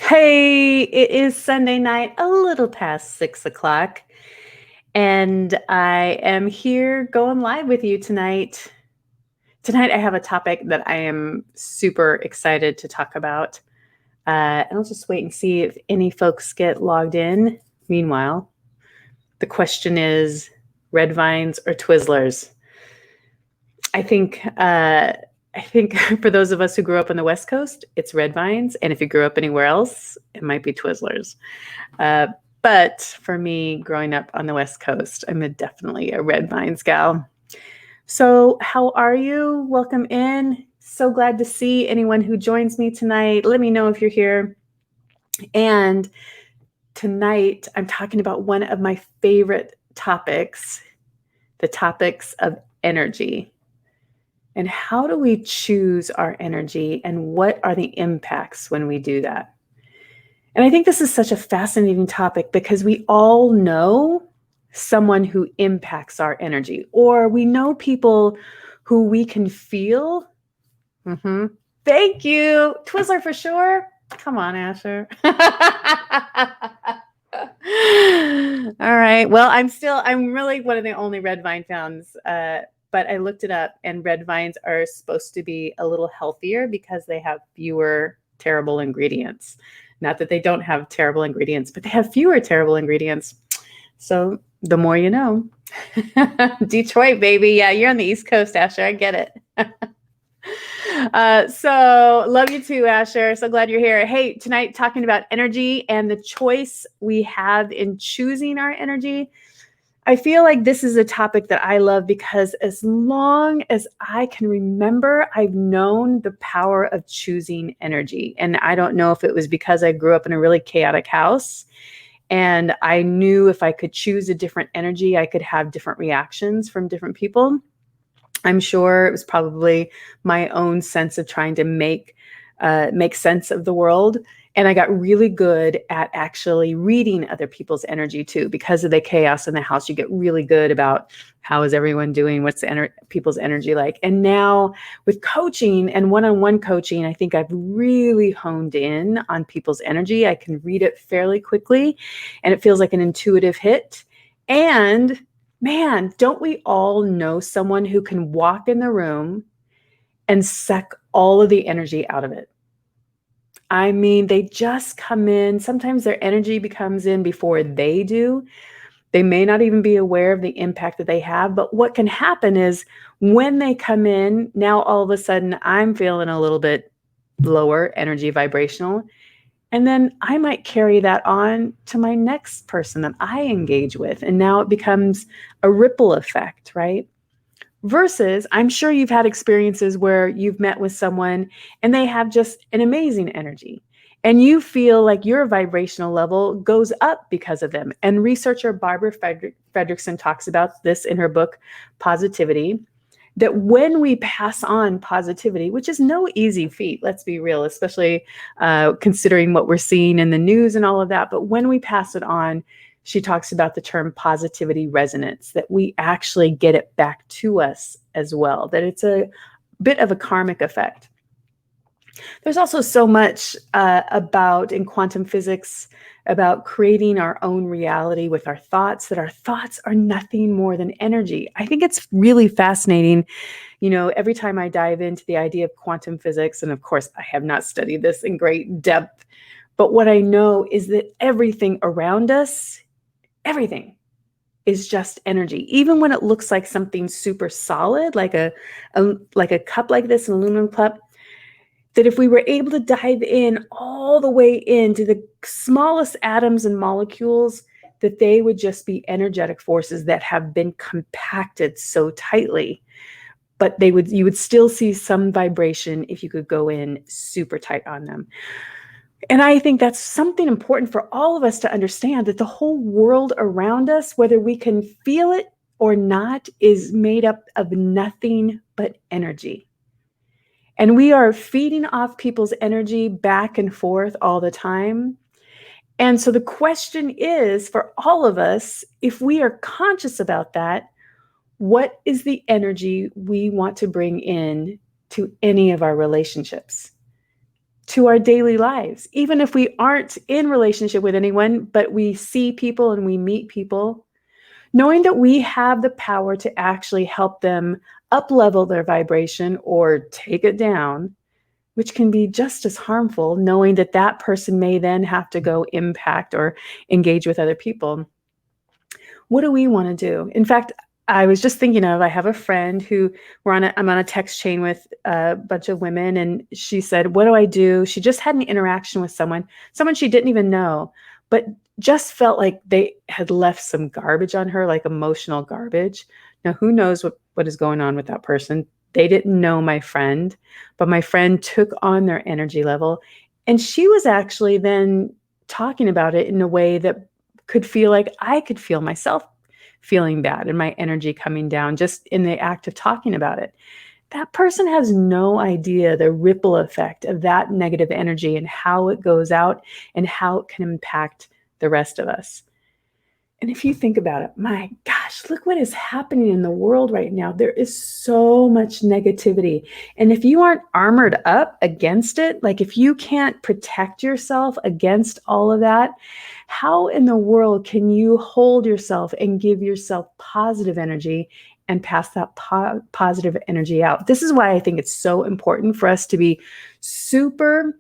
Hey, it is Sunday night, a little past 6 o'clock, and I am here going live with you tonight. Tonight, I have a topic that I am super excited to talk about. And I'll just wait and see if any folks get logged in. Meanwhile, the question is red vines or Twizzlers? I think for those of us who grew up on the West Coast, it's red vines, and if you grew up anywhere else, it might be Twizzlers. Uh, but for me, growing up on the West Coast, definitely a red vines gal. So, how are you? Welcome in. So glad to see anyone who joins me tonight. Let me know if you're here. And tonight, I'm talking about one of my favorite topics, the topics of energy. And how do we choose our energy, and what are the impacts when we do that? And I think this is such a fascinating topic because we all know someone who impacts our energy, or we know people who we can feel. Thank you. Twizzler for sure. Come on, Asher. All right. Well, I'm really one of the only red vine fans. But I looked it up, and red vines are supposed to be a little healthier because they have fewer terrible ingredients. Not that they don't have terrible ingredients, but they have fewer terrible ingredients. So the more you know. Detroit, baby. Yeah, you're on the East Coast, Asher. I get it. So love you too, Asher. So glad you're here. Hey, tonight talking about energy and the choice we have in choosing our energy. I feel like this is a topic that I love because as long as I can remember, I've known the power of choosing energy. And I don't know if it was because I grew up in a really chaotic house and I knew if I could choose a different energy, I could have different reactions from different people. I'm sure it was probably my own sense of trying to make sense of the world. And I got really good at actually reading other people's energy too. Because of the chaos in the house, you get really good about how is everyone doing, what's people's energy like. And now with coaching and one-on-one coaching, I think I've really honed in on people's energy. I can read it fairly quickly, and it feels like an intuitive hit. And man, don't we all know someone who can walk in the room and suck all of the energy out of it? I mean, they just come in. Sometimes their energy comes in before they do. They may not even be aware of the impact that they have. But what can happen is when they come in, now all of a sudden I'm feeling a little bit lower energy vibrational. And then I might carry that on to my next person that I engage with. And now it becomes a ripple effect, right? Versus, I'm sure you've had experiences where you've met with someone and they have just an amazing energy. And you feel like your vibrational level goes up because of them. And researcher Barbara Fredrickson talks about this in her book, Positivity, that when we pass on positivity, which is no easy feat, let's be real, especially considering what we're seeing in the news and all of that. But when we pass it on, she talks about the term positivity resonance, that we actually get it back to us as well, that it's a bit of a karmic effect. There's also so much in quantum physics about creating our own reality with our thoughts, that our thoughts are nothing more than energy. I think it's really fascinating. You know, every time I dive into the idea of quantum physics, and of course, I have not studied this in great depth, but what I know is that everything around us, everything is just energy. Even when it looks like something super solid, like a cup like this, an aluminum cup, that if we were able to dive in all the way into the smallest atoms and molecules, that they would just be energetic forces that have been compacted so tightly. But you would still see some vibration if you could go in super tight on them. And I think that's something important for all of us to understand, that the whole world around us, whether we can feel it or not, is made up of nothing but energy. And we are feeding off people's energy back and forth all the time. And so the question is for all of us, if we are conscious about that, what is the energy we want to bring in to any of our relationships? to our daily lives. Even if we aren't in relationship with anyone, but we see people and we meet people, knowing that we have the power to actually help them up level their vibration or take it down, which can be just as harmful, knowing that that person may then have to go impact or engage with other people. What do we want to do? In fact, I was just thinking I have a friend who I'm on a text chain with a bunch of women, and she said, what do I do? She just had an interaction with someone she didn't even know, but just felt like they had left some garbage on her, like emotional garbage. Now, who knows what is going on with that person? They didn't know my friend, but my friend took on their energy level. And she was actually then talking about it in a way that could feel like I could feel myself feeling bad and my energy coming down just in the act of talking about it. That person has no idea the ripple effect of that negative energy and how it goes out and how it can impact the rest of us. And if you think about it, my gosh, look what is happening in the world right now. There is so much negativity. And if you aren't armored up against it, like if you can't protect yourself against all of that, how in the world can you hold yourself and give yourself positive energy and pass that positive energy out? This is why I think it's so important for us to be super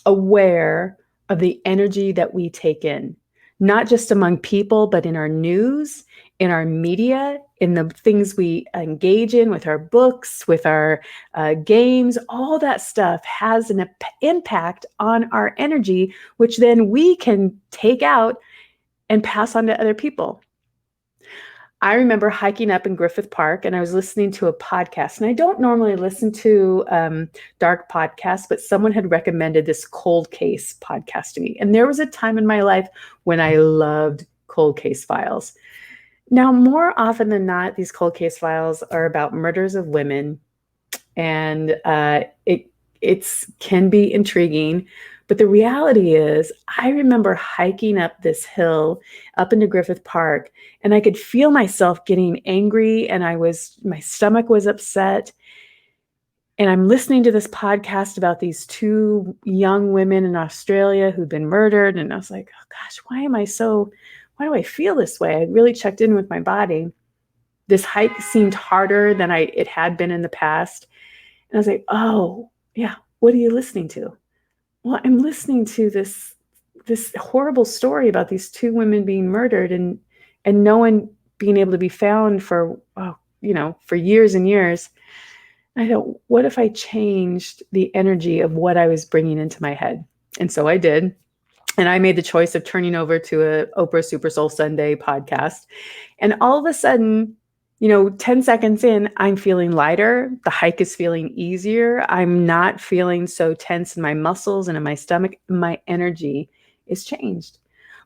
aware of the energy that we take in, not just among people, but in our news, in our media, in the things we engage in with our books, with our games. All that stuff has an impact on our energy, which then we can take out and pass on to other people. I remember hiking up in Griffith Park, and I was listening to a podcast. And I don't normally listen to dark podcasts, but someone had recommended this cold case podcast to me. And there was a time in my life when I loved cold case files. Now, more often than not, these cold case files are about murders of women, and it can be intriguing. But the reality is, I remember hiking up this hill up into Griffith Park, and I could feel myself getting angry, and my stomach was upset. And I'm listening to this podcast about these two young women in Australia who'd been murdered. And I was like, oh gosh, why do I feel this way? I really checked in with my body. This hike seemed harder than it had been in the past. And I was like, oh yeah, what are you listening to? Well, I'm listening to this horrible story about these two women being murdered and no one being able to be found for years and years. And I thought, what if I changed the energy of what I was bringing into my head? And so I did. And I made the choice of turning over to a Oprah Super Soul Sunday podcast. And all of a sudden, 10 seconds in, I'm feeling lighter. The hike is feeling easier. I'm not feeling so tense in my muscles and in my stomach. My energy is changed.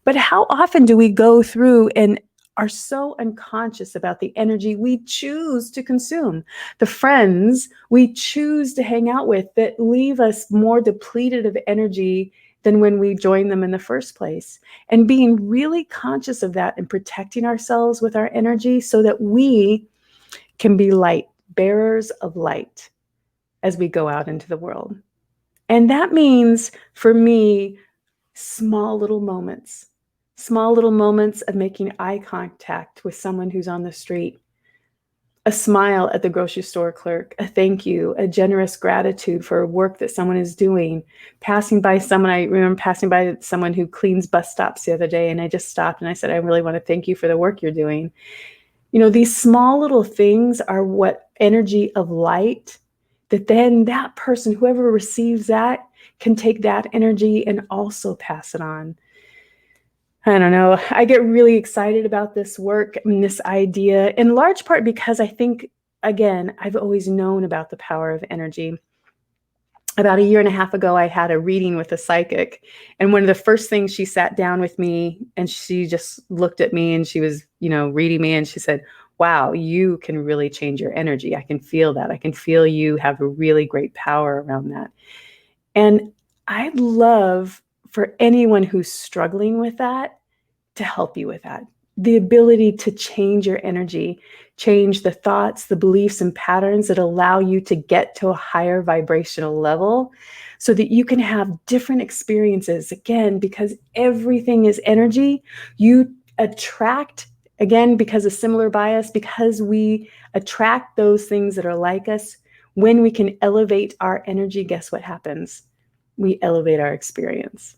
But how often do we go through and are so unconscious about the energy we choose to consume, the friends we choose to hang out with that leave us more depleted of energy than when we join them in the first place? And being really conscious of that and protecting ourselves with our energy so that we can be light, bearers of light as we go out into the world. And that means, for me, small little moments of making eye contact with someone who's on the street, a smile at the grocery store clerk, a thank you, a generous gratitude for work that someone is doing, I remember passing by someone who cleans bus stops the other day, and I just stopped and I said, I really want to thank you for the work you're doing. These small little things are what energy of light that then that person, whoever receives that, can take that energy and also pass it on. I don't know. I get really excited about this work and this idea, in large part because I think, again, I've always known about the power of energy. About a year and a half ago, I had a reading with a psychic, and one of the first things, she sat down with me and she just looked at me and she was, reading me, and she said, wow, you can really change your energy. I can feel that. I can feel you have a really great power around that. And I'd love for anyone who's struggling with that to help you with that. the ability to change your energy, change the thoughts, the beliefs, and patterns that allow you to get to a higher vibrational level so that you can have different experiences. Again, because everything is energy, you attract, again, because of similar bias, because we attract those things that are like us. When we can elevate our energy, guess what happens? We elevate our experience.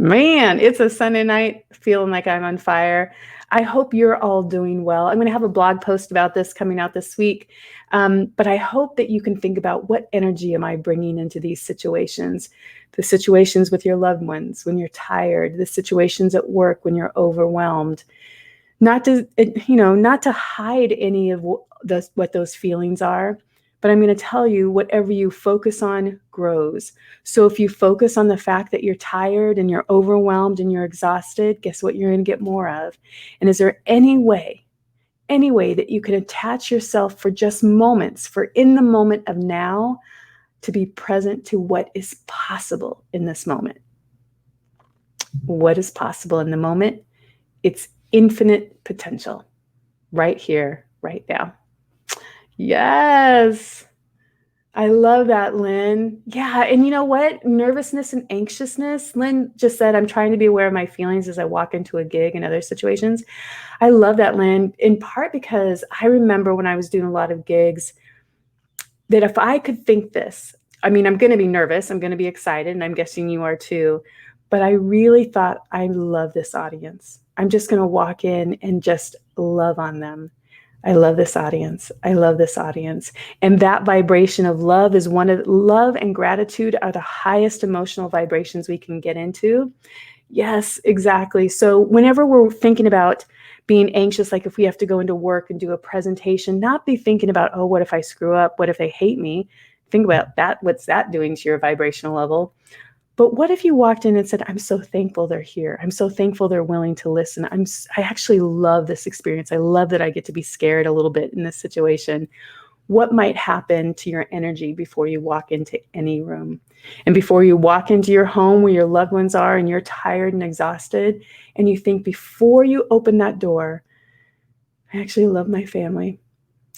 Man, it's a Sunday night, feeling like I'm on fire. I hope you're all doing well. I'm going to have a blog post about this coming out this week. But I hope that you can think about, what energy am I bringing into these situations? The situations with your loved ones when you're tired, the situations at work when you're overwhelmed. Not to hide any of what those feelings are, but I'm going to tell you, whatever you focus on grows. So if you focus on the fact that you're tired and you're overwhelmed and you're exhausted, guess what you're going to get more of? And is there any way that you can attach yourself for just moments, for in the moment of now, to be present to what is possible in this moment? What is possible in the moment? It's infinite potential right here, right now. Yes. I love that, Lynn. Yeah. And you know what? Nervousness and anxiousness. Lynn just said, I'm trying to be aware of my feelings as I walk into a gig and other situations. I love that, Lynn, in part because I remember when I was doing a lot of gigs that if I could think this, I mean, I'm going to be nervous, I'm going to be excited, and I'm guessing you are too. But I really thought, I love this audience. I'm just going to walk in and just love on them. I love this audience. I love this audience. And that vibration of love is love and gratitude are the highest emotional vibrations we can get into. Yes, exactly. So whenever we're thinking about being anxious, like if we have to go into work and do a presentation, not be thinking about, oh, what if I screw up? What if they hate me? Think about that. What's that doing to your vibrational level? But what if you walked in and said, I'm so thankful they're here. I'm so thankful they're willing to listen. I actually love this experience. I love that I get to be scared a little bit in this situation. What might happen to your energy before you walk into any room? And before you walk into your home where your loved ones are and you're tired and exhausted, and you think, before you open that door, I actually love my family.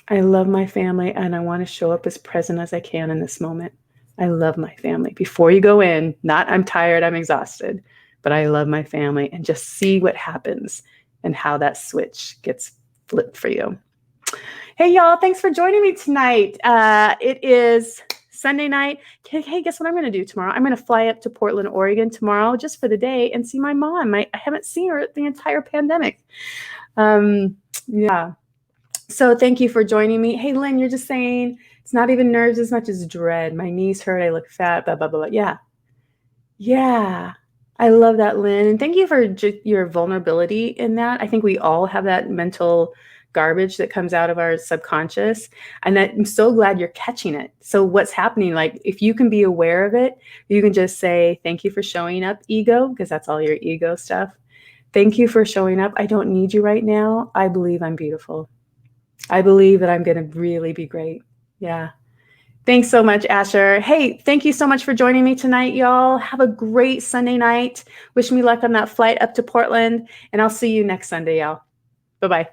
I love my family, and I want to show up as present as I can in this moment. I love my family. Before you go in, not I'm tired, I'm exhausted, but I love my family, and just see what happens and how that switch gets flipped for you. Hey, y'all, thanks for joining me tonight. It is Sunday night. Hey, guess what I'm going to do tomorrow? I'm going to fly up to Portland, Oregon tomorrow just for the day and see my mom. I haven't seen her the entire pandemic. Yeah. So thank you for joining me. Hey, Lynn, you're just saying it's not even nerves as much as dread. My knees hurt. I look fat, blah, blah, blah. Yeah. Yeah. I love that, Lynn. And thank you for your vulnerability in that. I think we all have that mental garbage that comes out of our subconscious. And that I'm so glad you're catching it. So what's happening, like if you can be aware of it, you can just say, thank you for showing up, ego, because that's all your ego stuff. Thank you for showing up. I don't need you right now. I believe I'm beautiful. I believe that I'm going to really be great. Yeah. Thanks so much, Asher. Hey, thank you so much for joining me tonight, y'all. Have a great Sunday night. Wish me luck on that flight up to Portland, and I'll see you next Sunday, y'all. Bye-bye.